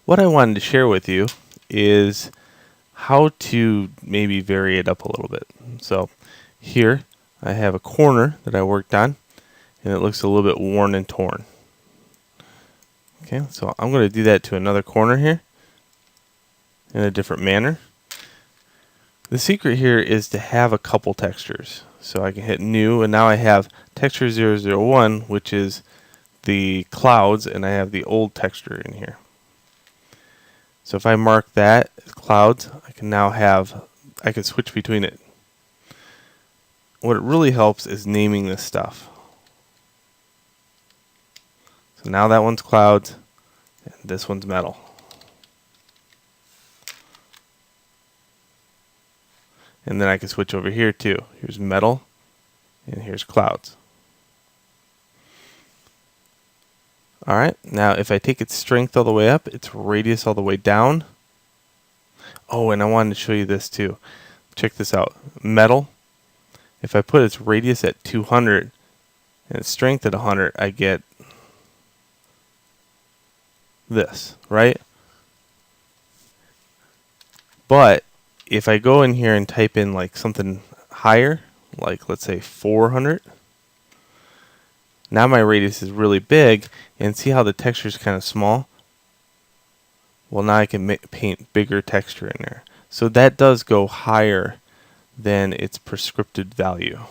what I wanted to share with you is how to maybe vary it up a little bit. So here I have a corner that I worked on, and it looks a little bit worn and torn. Okay, so I'm going to do that to another corner here in a different manner. The secret here is to have a couple textures. So I can hit new, and now I have texture 001, which is the clouds, and I have the old texture in here. So if I mark that as clouds, I can switch between it. What it really helps is naming this stuff. So now that one's clouds, and this one's metal. And then I can switch over here too. Here's metal, and here's clouds. Alright, now if I take its strength all the way up, its radius all the way down. Oh, and I wanted to show you this too. Check this out. Metal, if I put its radius at 200 and its strength at 100, I get this, right? But if I go in here and type in like something higher, like let's say 400, now my radius is really big, and see how the texture is kind of small? Well, now I can paint bigger texture in there. So that does go higher than its prescripted value.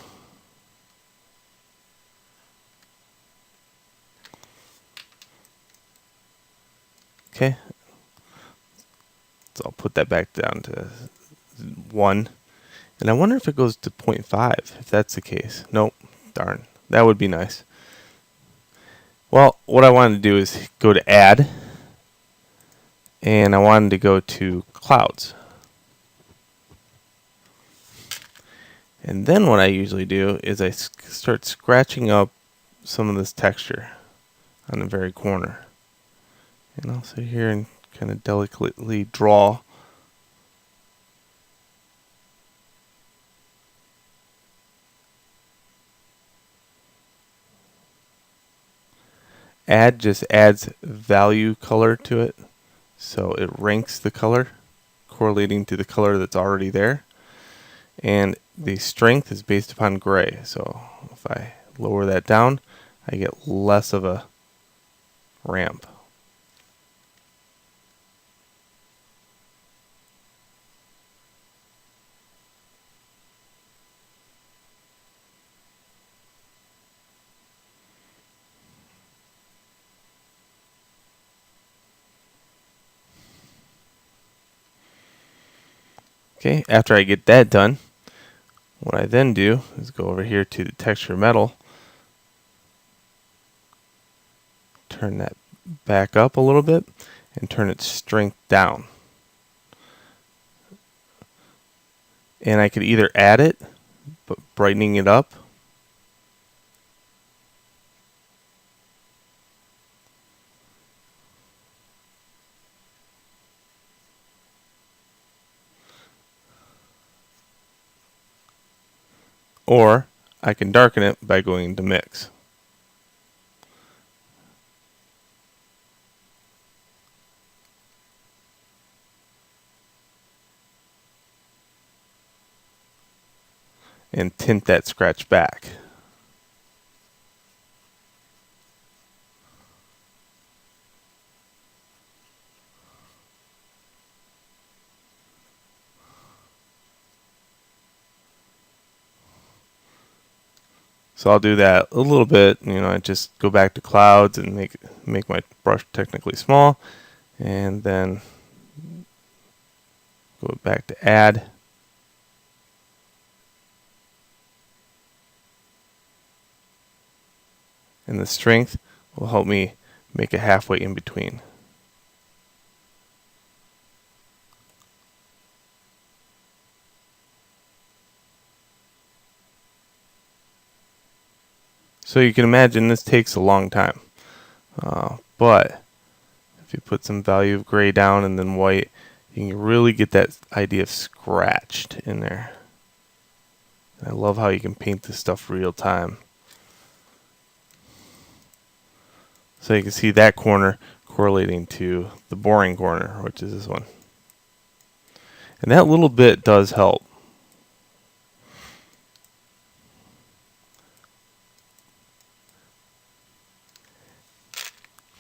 Okay, so I'll put that back down to 1. And I wonder if it goes to 0.5, if that's the case. Nope, darn, that would be nice. Well, what I wanted to do is go to add, and I wanted to go to clouds. And then what I usually do is I start scratching up some of this texture on the very corner. And I'll sit here and kind of delicately draw. Add just adds value color to it, so it ranks the color correlating to the color that's already there. And the strength is based upon gray, so if I lower that down, I get less of a ramp. Okay, after I get that done, what I then do is go over here to the texture metal, turn that back up a little bit, and turn its strength down. And I could either add it, but brightening it up, or I can darken it by going to mix. And tint that scratch back. So I'll do that a little bit. I just go back to clouds and make my brush technically small, and then go back to add. And the strength will help me make it halfway in between. So you can imagine this takes a long time. But if you put some value of gray down and then white, you can really get that idea of scratched in there. And I love how you can paint this stuff real time. So you can see that corner correlating to the boring corner, which is this one. And that little bit does help.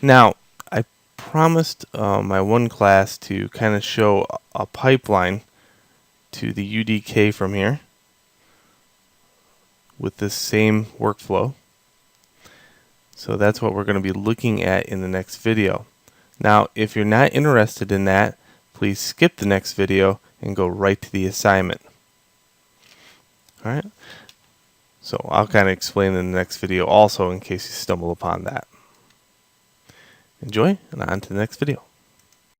Now, I promised my one class to kind of show a pipeline to the UDK from here with this same workflow. So that's what we're going to be looking at in the next video. Now, if you're not interested in that, please skip the next video and go right to the assignment. Alright, so I'll kind of explain in the next video also in case you stumble upon that. Enjoy, and on to the next video.